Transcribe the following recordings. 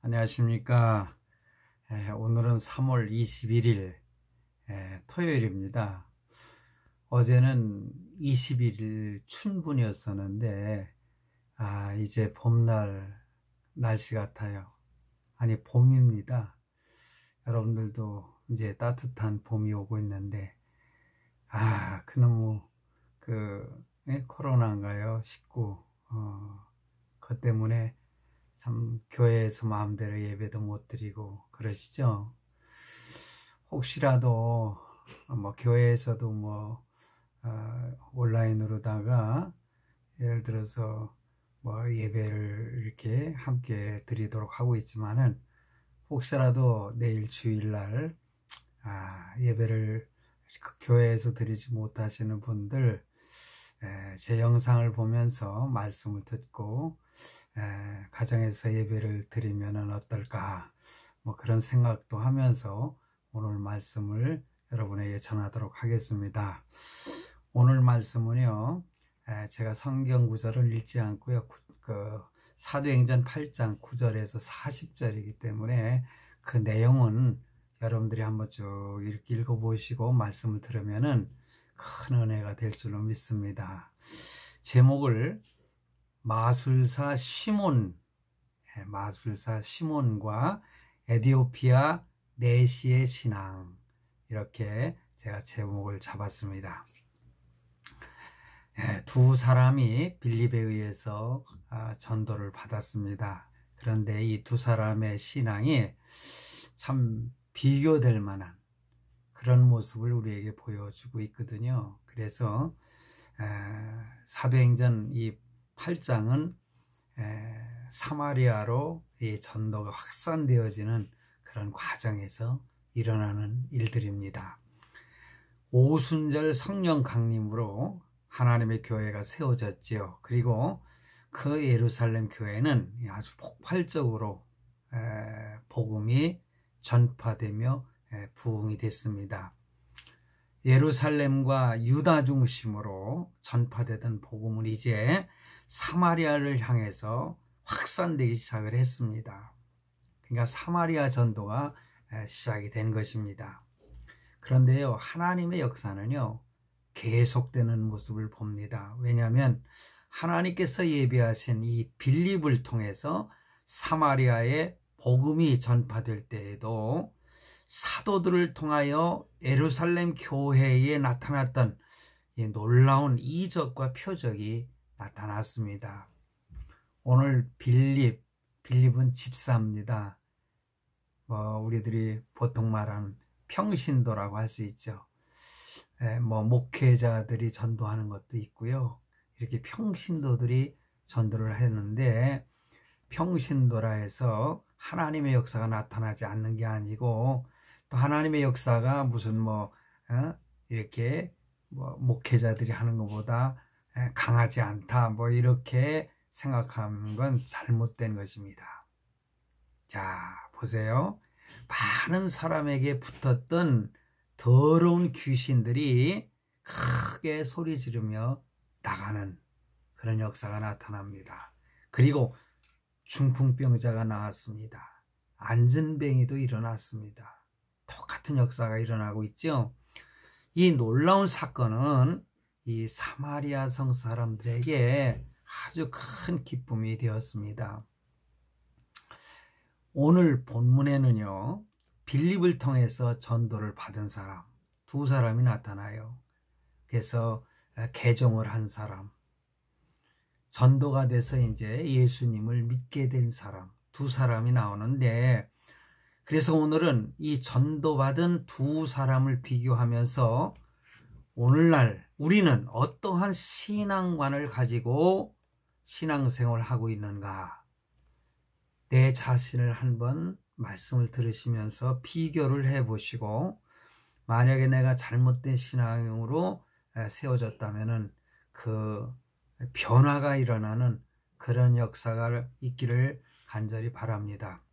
안녕하십니까. 오늘은 3월 21일 토요일입니다. 어제는 21일 춘분이었었는데 이제 봄날 날씨 같아요. 아니, 봄입니다. 여러분들도 이제 따뜻한 봄이 오고 있는데 그놈의 코로나인가요? 19 그것 때문에 참 교회에서 마음대로 예배도 못 드리고 그러시죠. 혹시라도 교회에서도 온라인으로다가 예를 들어서 예배를 이렇게 함께 드리도록 하고 있지만은 혹시라도 내일 주일날 예배를 교회에서 드리지 못하시는 분들 제 영상을 보면서 말씀을 듣고 가정에서 예배를 드리면 어떨까 그런 생각도 하면서 오늘 말씀을 여러분에게 전하도록 하겠습니다. 오늘 말씀은요, 제가 성경 구절을 읽지 않고요, 사도행전 8장 9절에서 40절이기 때문에 그 내용은 여러분들이 한번 쭉 이렇게 읽어보시고 말씀을 들으면은 큰 은혜가 될 줄로 믿습니다. 제목을 마술사 시몬과 에디오피아 내시의 신앙, 이렇게 제가 제목을 잡았습니다. 두 사람이 빌립에 의해서 전도를 받았습니다. 그런데 이 두 사람의 신앙이 참 비교될 만한 그런 모습을 우리에게 보여주고 있거든요. 그래서 사도행전 이 8장은 사마리아로 이 전도가 확산되어지는 그런 과정에서 일어나는 일들입니다. 오순절 성령 강림으로 하나님의 교회가 세워졌지요. 그리고 그 예루살렘 교회는 아주 폭발적으로 복음이 전파되며 부흥이 됐습니다. 예루살렘과 유다 중심으로 전파되던 복음은 이제 사마리아를 향해서 확산되기 시작을 했습니다. 그러니까 사마리아 전도가 시작이 된 것입니다. 그런데요, 하나님의 역사는요, 계속되는 모습을 봅니다. 왜냐하면 하나님께서 예비하신 이 빌립을 통해서 사마리아에 복음이 전파될 때에도 사도들을 통하여 예루살렘 교회에 나타났던 이 놀라운 이적과 표적이 나타났습니다. 오늘 빌립은 집사입니다. 우리들이 보통 말하는 평신도라고 할 수 있죠. 목회자들이 전도하는 것도 있고요. 이렇게 평신도들이 전도를 했는데, 평신도라 해서 하나님의 역사가 나타나지 않는 게 아니고, 또 하나님의 역사가 무슨 이렇게 목회자들이 하는 것보다 강하지 않다, 이렇게 생각하는 건 잘못된 것입니다. 자, 보세요. 많은 사람에게 붙었던 더러운 귀신들이 크게 소리 지르며 나가는 그런 역사가 나타납니다. 그리고 중풍병자가 나왔습니다. 안전뱅이도 일어났습니다. 똑같은 역사가 일어나고 있죠. 이 놀라운 사건은 이 사마리아 성 사람들에게 아주 큰 기쁨이 되었습니다. 오늘 본문에는요, 빌립을 통해서 전도를 받은 사람 두 사람이 나타나요. 그래서 개종을 한 사람, 전도가 돼서 이제 예수님을 믿게 된 사람, 두 사람이 나오는데, 그래서 오늘은 이 전도받은 두 사람을 비교하면서 오늘날 우리는 어떠한 신앙관을 가지고 신앙생활을 하고 있는가, 내 자신을 한번 말씀을 들으시면서 비교를 해보시고, 만약에 내가 잘못된 신앙으로 세워졌다면 그 변화가 일어나는 그런 역사가 있기를 간절히 바랍니다.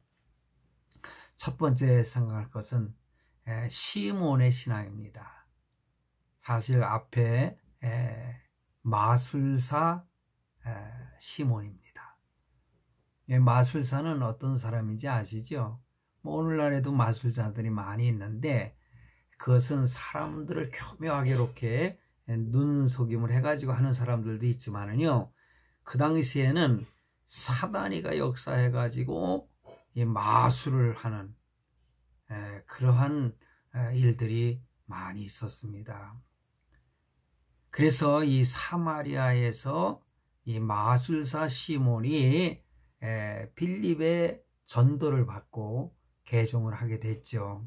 첫 번째 생각할 것은 시몬의 신앙입니다. 사실 앞에 마술사 시몬입니다. 마술사는 어떤 사람인지 아시죠? 뭐 오늘날에도 마술사들이 많이 있는데 그것은 사람들을 교묘하게 이렇게 눈속임을 해가지고 하는 사람들도 있지만은요, 그 당시에는 사단이가 역사해가지고 이 마술을 하는 그러한 일들이 많이 있었습니다. 그래서 이 사마리아에서 이 마술사 시몬이 빌립의 전도를 받고 개종을 하게 됐죠.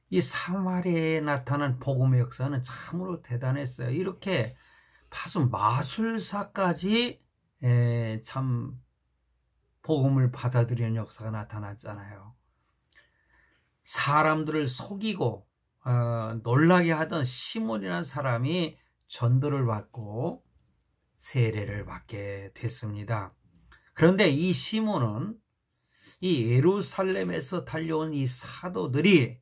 이 사마리아에 나타난 복음의 역사는 참으로 대단했어요. 이렇게 파수 마술사까지 참 복음을 받아들이는 역사가 나타났잖아요. 사람들을 속이고 놀라게 하던 시몬이라는 사람이 전도를 받고 세례를 받게 됐습니다. 그런데 이 시몬은 이 예루살렘에서 달려온 이 사도들이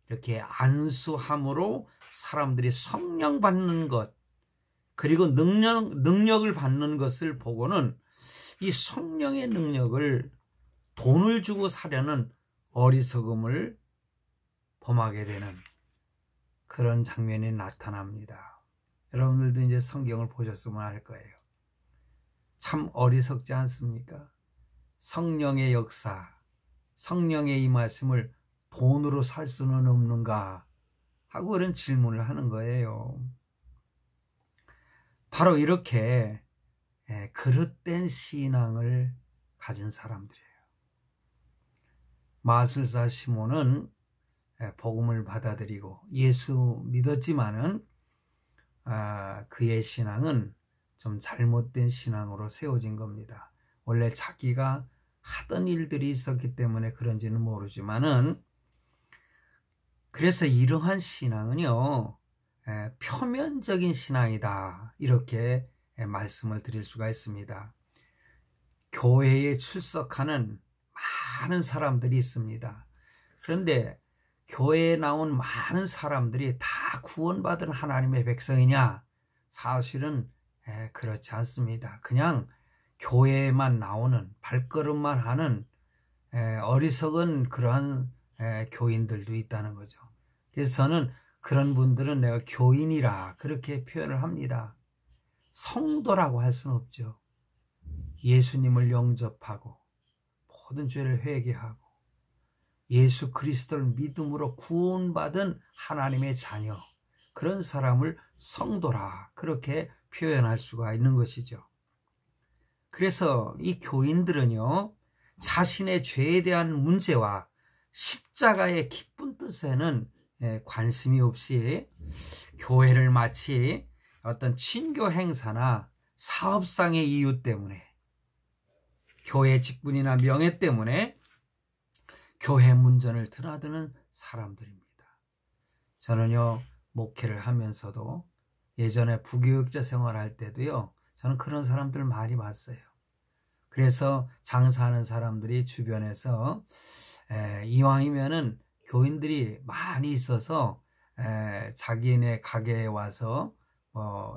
이렇게 안수함으로 사람들이 성령 받는 것, 그리고 능력을 받는 것을 보고는 이 성령의 능력을 돈을 주고 사려는 어리석음을 범하게 되는 그런 장면이 나타납니다. 여러분들도 이제 성경을 보셨으면 알 거예요. 참 어리석지 않습니까? 성령의 역사, 성령의 이 말씀을 돈으로 살 수는 없는가 하고 그런 질문을 하는 거예요. 바로 이렇게 그릇된 신앙을 가진 사람들이에요. 마술사 시몬은 복음을 받아들이고 예수 믿었지만은 그의 신앙은 좀 잘못된 신앙으로 세워진 겁니다. 원래 자기가 하던 일들이 있었기 때문에 그런지는 모르지만은, 그래서 이러한 신앙은요, 표면적인 신앙이다, 이렇게 말씀을 드릴 수가 있습니다. 교회에 출석하는 많은 사람들이 있습니다. 그런데 교회에 나온 많은 사람들이 다 구원받은 하나님의 백성이냐? 사실은 그렇지 않습니다. 그냥 교회에만 나오는, 발걸음만 하는 어리석은 그러한 교인들도 있다는 거죠. 그래서 저는 그런 분들은 내가 교인이라 그렇게 표현을 합니다. 성도라고 할 수는 없죠. 예수님을 영접하고 모든 죄를 회개하고 예수 그리스도를 믿음으로 구원받은 하나님의 자녀, 그런 사람을 성도라 그렇게 표현할 수가 있는 것이죠. 그래서 이 교인들은요, 자신의 죄에 대한 문제와 십자가의 기쁜 뜻에는 관심이 없이 교회를 마치 어떤 친교 행사나 사업상의 이유 때문에, 교회 직분이나 명예 때문에 교회 문전을 드나드는 사람들입니다. 저는요, 목회를 하면서도 예전에 부교육자 생활할 때도요, 저는 그런 사람들 많이 봤어요. 그래서 장사하는 사람들이 주변에서 이왕이면은 교인들이 많이 있어서 자기네 가게에 와서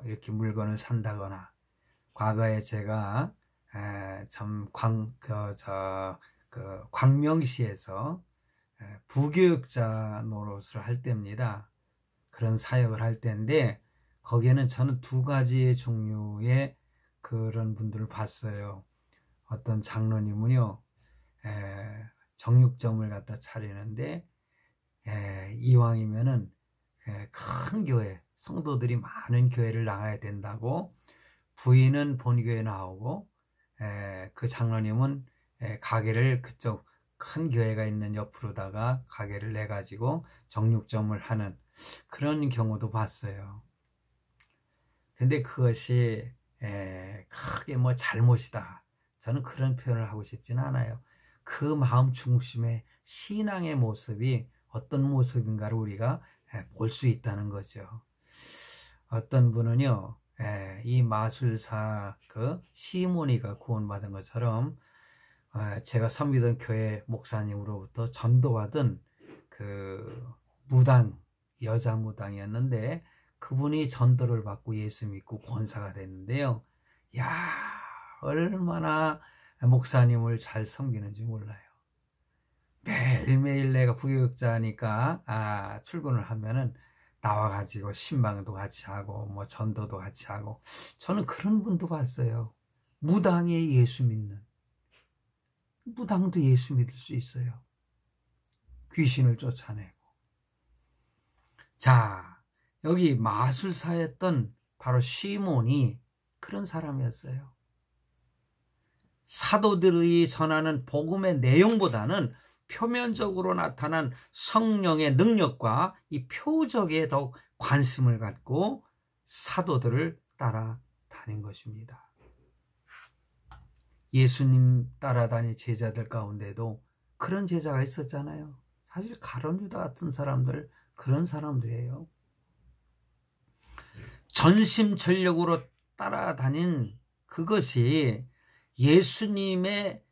이렇게 물건을 산다거나, 과거에 제가 참 광명시에서 부교육자 노릇을 할 때입니다. 그런 사역을 할 때인데, 거기에는 저는 두 가지의 종류의 그런 분들을 봤어요. 어떤 장로님은요, 정육점을 갖다 차리는데, 이왕이면은 큰 교회, 성도들이 많은 교회를 나가야 된다고, 부인은 본교회 나오고 그 장로님은 가게를 그쪽 큰 교회가 있는 옆으로다가 가게를 내가지고 정육점을 하는 그런 경우도 봤어요. 근데 그것이 크게 뭐 잘못이다, 저는 그런 표현을 하고 싶지는 않아요. 그 마음 중심의 신앙의 모습이 어떤 모습인가를 우리가 볼 수 있다는 거죠. 어떤 분은요, 이 마술사 그 시몬이가 구원받은 것처럼 제가 섬기던 교회 목사님으로부터 전도받은 그 무당, 여자 무당이었는데, 그분이 전도를 받고 예수 믿고 권사가 됐는데요, 야, 얼마나 목사님을 잘 섬기는지 몰라요. 매일매일 내가 부교육자니까 출근을 하면은 나와가지고 신방도 같이 하고 뭐 전도도 같이 하고, 저는 그런 분도 봤어요. 무당에 예수 믿는, 무당도 예수 믿을 수 있어요. 귀신을 쫓아내고. 자, 여기 마술사였던 바로 시몬이 그런 사람이었어요. 사도들이 전하는 복음의 내용보다는 표면적으로 나타난 성령의 능력과 이 표적에 더 관심을 갖고 사도들을 따라다닌 것입니다. 예수님 따라다닌 제자들 가운데도 그런 제자가 있었잖아요. 사실 가룟 유다 같은 사람들, 그런 사람들이에요. 전심전력으로 따라다닌 그것이 예수님에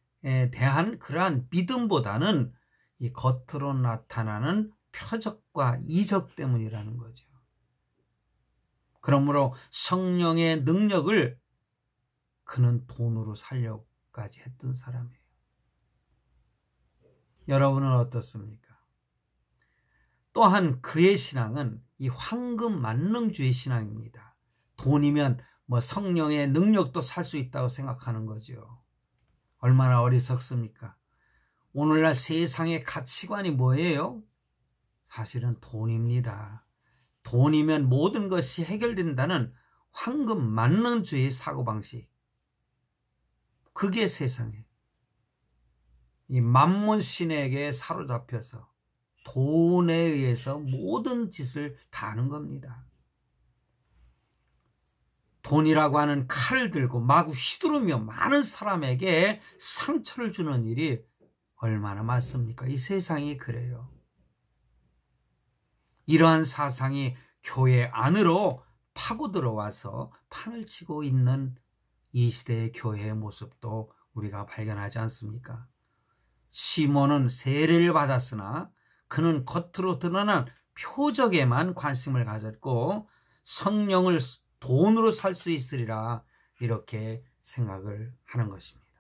대한 그러한 믿음보다는 이 겉으로 나타나는 표적과 이적 때문이라는 거죠. 그러므로 성령의 능력을 그는 돈으로 살려고까지 했던 사람이에요. 여러분은 어떻습니까? 또한 그의 신앙은 이 황금 만능주의 신앙입니다. 돈이면 뭐 성령의 능력도 살 수 있다고 생각하는 거죠. 얼마나 어리석습니까? 오늘날 세상의 가치관이 뭐예요? 사실은 돈입니다. 돈이면 모든 것이 해결된다는 황금 만능주의 사고방식. 그게 세상에 이 만몬신에게 사로잡혀서 돈에 의해서 모든 짓을 다 하는 겁니다. 돈이라고 하는 칼을 들고 마구 휘두르며 많은 사람에게 상처를 주는 일이 얼마나 많습니까? 이 세상이 그래요. 이러한 사상이 교회 안으로 파고 들어와서 판을 치고 있는 이 시대의 교회의 모습도 우리가 발견하지 않습니까? 시몬은 세례를 받았으나 그는 겉으로 드러난 표적에만 관심을 가졌고 성령을 돈으로 살 수 있으리라 이렇게 생각을 하는 것입니다.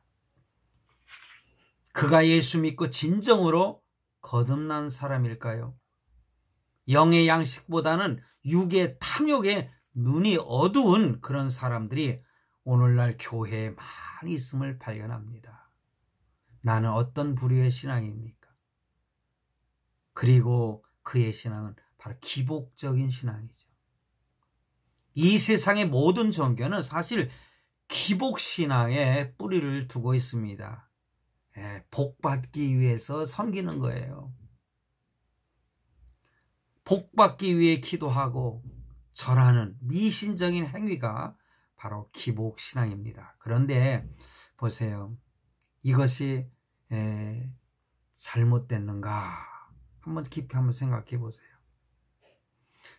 그가 예수 믿고 진정으로 거듭난 사람일까요? 영의 양식보다는 육의 탐욕에 눈이 어두운 그런 사람들이 오늘날 교회에 많이 있음을 발견합니다. 나는 어떤 부류의 신앙입니까? 그리고 그의 신앙은 바로 기복적인 신앙이죠. 이 세상의 모든 종교는 사실 기복신앙에 뿌리를 두고 있습니다. 복받기 위해서 섬기는 거예요. 복받기 위해 기도하고 절하는 미신적인 행위가 바로 기복신앙입니다. 그런데 보세요. 이것이 잘못됐는가? 한번 깊이 한번 생각해 보세요.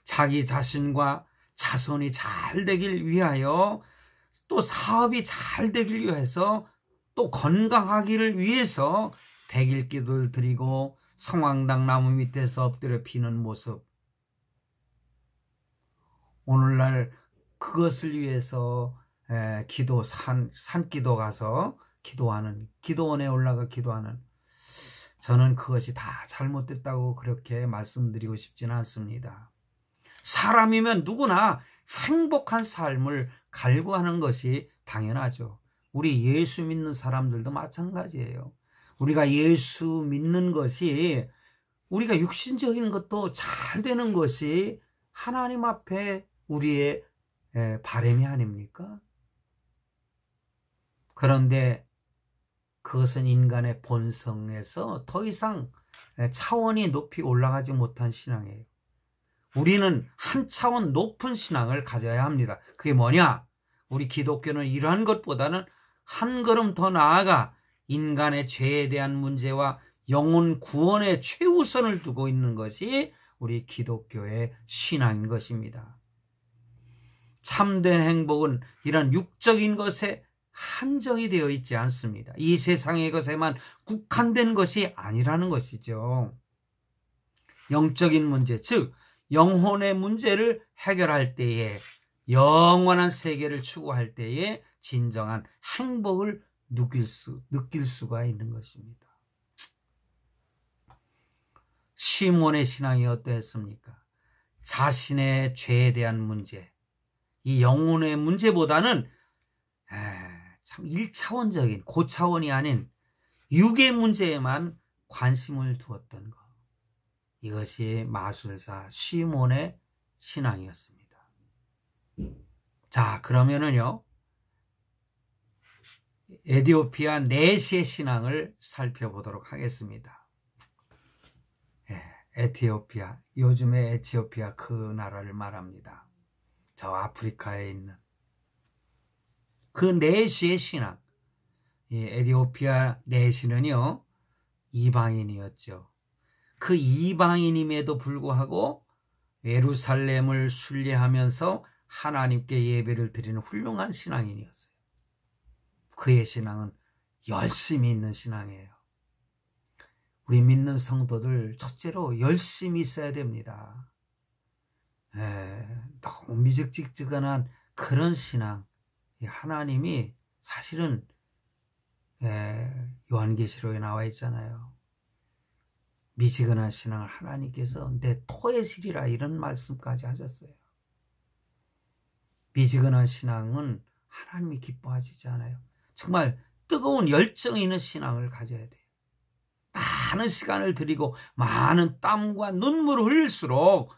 자기 자신과 자손이 잘 되길 위하여, 또 사업이 잘 되길 위해서, 또 건강하기를 위해서 100일 기도를 드리고 성황당 나무 밑에서 엎드려 비는 모습. 오늘날 그것을 위해서 산기도 가서 기도하는, 기도원에 올라가 기도하는, 저는 그것이 다 잘못됐다고 그렇게 말씀드리고 싶지는 않습니다. 사람이면 누구나 행복한 삶을 갈구하는 것이 당연하죠. 우리 예수 믿는 사람들도 마찬가지예요. 우리가 예수 믿는 것이, 우리가 육신적인 것도 잘 되는 것이 하나님 앞에 우리의 바람이 아닙니까? 그런데 그것은 인간의 본성에서 더 이상 차원이 높이 올라가지 못한 신앙이에요. 우리는 한 차원 높은 신앙을 가져야 합니다. 그게 뭐냐? 우리 기독교는 이러한 것보다는 한 걸음 더 나아가 인간의 죄에 대한 문제와 영혼 구원의 최우선을 두고 있는 것이 우리 기독교의 신앙인 것입니다. 참된 행복은 이런 육적인 것에 한정이 되어 있지 않습니다. 이 세상의 것에만 국한된 것이 아니라는 것이죠. 영적인 문제, 즉 영혼의 문제를 해결할 때에, 영원한 세계를 추구할 때에 진정한 행복을 느낄 수가 있는 것입니다. 시몬의 신앙이 어떠했습니까? 자신의 죄에 대한 문제, 이 영혼의 문제보다는 참 1차원적인 고차원이 아닌 육의 문제에만 관심을 두었던 것. 이것이 마술사 시몬의 신앙이었습니다. 자, 그러면은요, 에티오피아 내시의 신앙을 살펴보도록 하겠습니다. 에티오피아, 요즘의 에티오피아 그 나라를 말합니다. 저 아프리카에 있는 그 내시의 신앙. 이 에티오피아 내시는요, 이방인이었죠. 그 이방인임에도 불구하고 예루살렘을 순례하면서 하나님께 예배를 드리는 훌륭한 신앙인이었어요. 그의 신앙은 열심히 있는 신앙이에요. 우리 믿는 성도들 첫째로 열심히 있어야 됩니다. 너무 미적직지근한 그런 신앙, 하나님이 사실은 요한계시록에 나와 있잖아요. 미지근한 신앙을 하나님께서 내 토에 시리라 이런 말씀까지 하셨어요. 미지근한 신앙은 하나님이 기뻐하시지 않아요. 정말 뜨거운 열정이 있는 신앙을 가져야 돼요. 많은 시간을 들이고 많은 땀과 눈물을 흘릴수록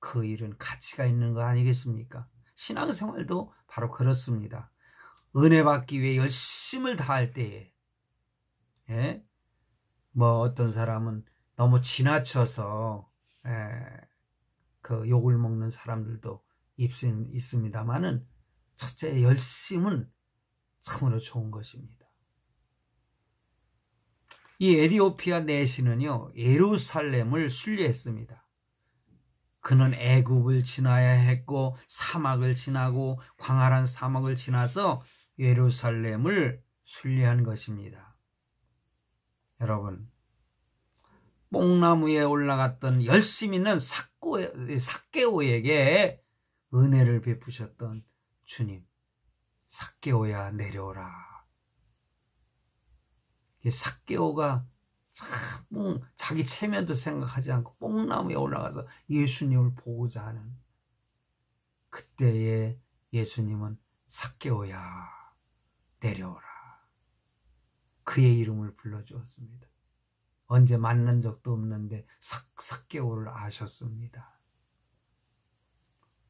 그 일은 가치가 있는 거 아니겠습니까? 신앙생활도 바로 그렇습니다. 은혜 받기 위해 열심을 다할 때에 뭐 어떤 사람은 너무 지나쳐서 그 욕을 먹는 사람들도 있습니다만은 첫째 열심은 참으로 좋은 것입니다. 이 에티오피아 내시는요, 예루살렘을 순례했습니다. 그는 애굽을 지나야 했고 사막을 지나고 광활한 사막을 지나서 예루살렘을 순례한 것입니다. 여러분, 뽕나무에 올라갔던 열심 있는 삭개오에게 은혜를 베푸셨던 주님, 삭개오야 내려오라. 삭개오가 참 자기 체면도 생각하지 않고 뽕나무에 올라가서 예수님을 보고자 하는 그때의 예수님은 삭개오야 내려오라. 그의 이름을 불러주었습니다. 언제 만난 적도 없는데 삭개오를 아셨습니다.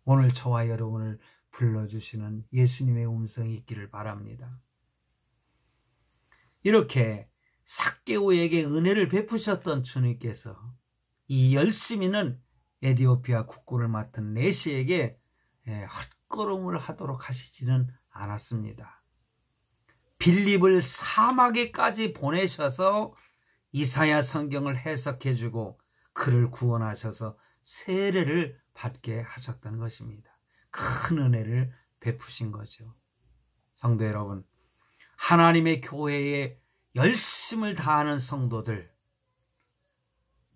오늘 저와 여러분을 불러주시는 예수님의 음성이 있기를 바랍니다. 이렇게 삭개오에게 은혜를 베푸셨던 주님께서 이 열심히는 에티오피아 국고를 맡은 내시에게 헛걸음을 하도록 하시지는 않았습니다. 빌립을 사막에까지 보내셔서 이사야 성경을 해석해주고 그를 구원하셔서 세례를 받게 하셨던 것입니다. 큰 은혜를 베푸신 거죠. 성도 여러분, 하나님의 교회에 열심을 다하는 성도들,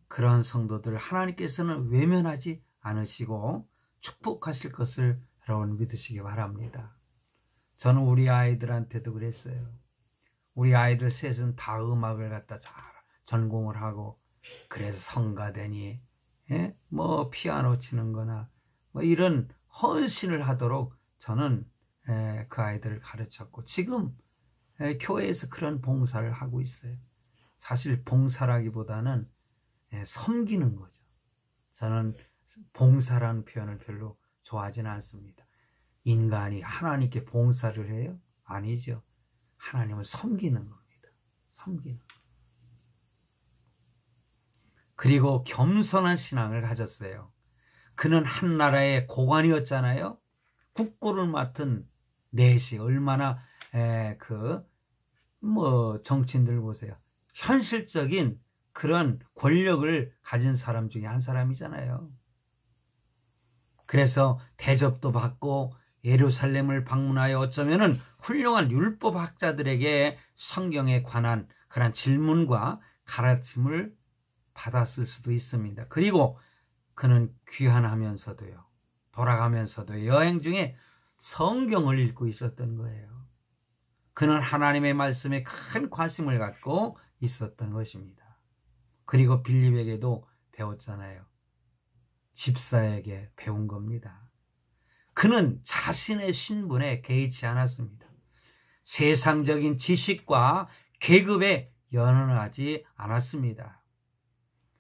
그런 성도들 하나님께서는 외면하지 않으시고 축복하실 것을 여러분 믿으시기 바랍니다. 저는 우리 아이들한테도 그랬어요. 우리 아이들 셋은 다 음악을 갖다 잘 전공을 하고 그래서 성가대니 뭐 피아노 치는 거나 뭐 이런 헌신을 하도록 저는 그 아이들을 가르쳤고 지금 교회에서 그런 봉사를 하고 있어요. 사실 봉사라기보다는 섬기는 거죠. 저는 봉사라는 표현을 별로 좋아하지는 않습니다. 인간이 하나님께 봉사를 해요? 아니죠. 하나님을 섬기는 겁니다. 섬기는. 그리고 겸손한 신앙을 가졌어요. 그는 한 나라의 고관이었잖아요. 국고를 맡은 내시, 얼마나 정치인들 보세요. 현실적인 그런 권력을 가진 사람 중에 한 사람이잖아요. 그래서 대접도 받고 예루살렘을 방문하여 어쩌면은 훌륭한 율법학자들에게 성경에 관한 그런 질문과 가르침을 받았을 수도 있습니다. 그리고 그는 귀환하면서도요, 돌아가면서도 여행 중에 성경을 읽고 있었던 거예요. 그는 하나님의 말씀에 큰 관심을 갖고 있었던 것입니다. 그리고 빌립에게도 배웠잖아요. 집사에게 배운 겁니다. 그는 자신의 신분에 개의치 않았습니다. 세상적인 지식과 계급에 연연하지 않았습니다.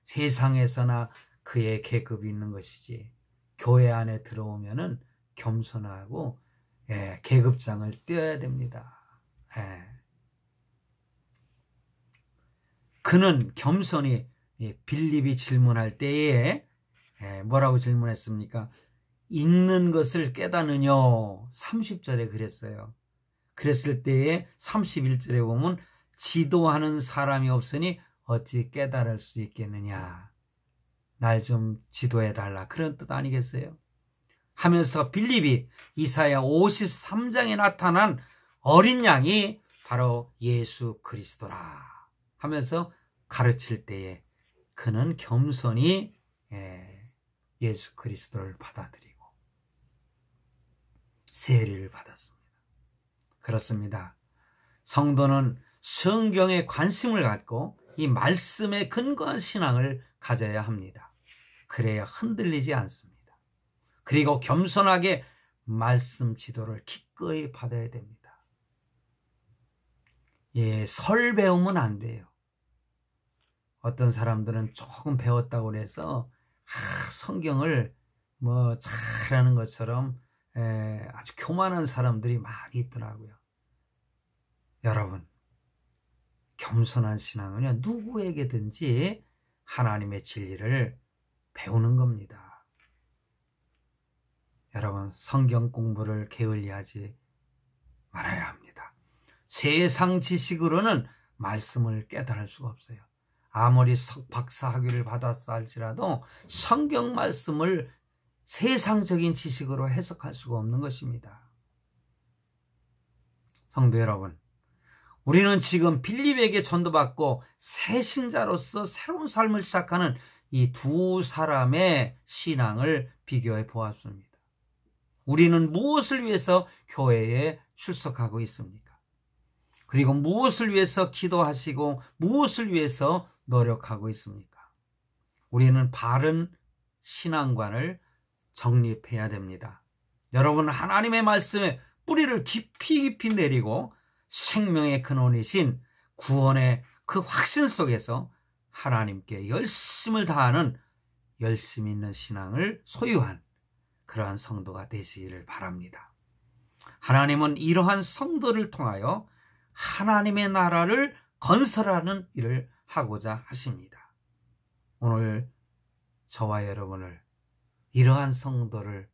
세상에서나 그의 계급이 있는 것이지 교회 안에 들어오면은 겸손하고 계급장을 떼어야 됩니다. 그는 겸손히 빌립이 질문할 때에 뭐라고 질문했습니까? 읽는 것을 깨닫느뇨? 30절에 그랬어요. 그랬을 때에 31절에 보면 지도하는 사람이 없으니 어찌 깨달을 수 있겠느냐. 날 좀 지도해달라. 그런 뜻 아니겠어요? 하면서 빌립이 이사야 53장에 나타난 어린 양이 바로 예수 그리스도라 하면서 가르칠 때에 그는 겸손히 예수 그리스도를 받아들이고 세례를 받았습니다. 그렇습니다. 성도는 성경에 관심을 갖고 이 말씀에 근거한 신앙을 가져야 합니다. 그래야 흔들리지 않습니다. 그리고 겸손하게 말씀 지도를 기꺼이 받아야 됩니다. 설 배우면 안 돼요. 어떤 사람들은 조금 배웠다고 해서 성경을 잘하는 것처럼 아주 교만한 사람들이 많이 있더라고요. 여러분, 겸손한 신앙은요, 누구에게든지 하나님의 진리를 배우는 겁니다. 여러분, 성경 공부를 게을리하지 말아야 합니다. 세상 지식으로는 말씀을 깨달을 수가 없어요. 아무리 석박사 학위를 받았다 할지라도 성경 말씀을 세상적인 지식으로 해석할 수가 없는 것입니다. 성도 여러분, 우리는 지금 빌립에게 전도받고 새 신자로서 새로운 삶을 시작하는 이 두 사람의 신앙을 비교해 보았습니다. 우리는 무엇을 위해서 교회에 출석하고 있습니까? 그리고 무엇을 위해서 기도하시고 무엇을 위해서 노력하고 있습니까? 우리는 바른 신앙관을 정립해야 됩니다. 여러분은 하나님의 말씀에 뿌리를 깊이 내리고 생명의 근원이신 구원의 그 확신 속에서 하나님께 열심을 다하는 열심 있는 신앙을 소유한 그러한 성도가 되시기를 바랍니다. 하나님은 이러한 성도를 통하여 하나님의 나라를 건설하는 일을 하고자 하십니다. 오늘 저와 여러분을 이러한 성도를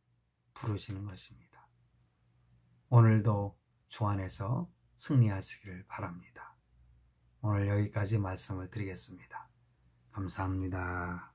부르시는 것입니다. 오늘도 주 안에서 승리하시기를 바랍니다. 오늘 여기까지 말씀을 드리겠습니다. 감사합니다.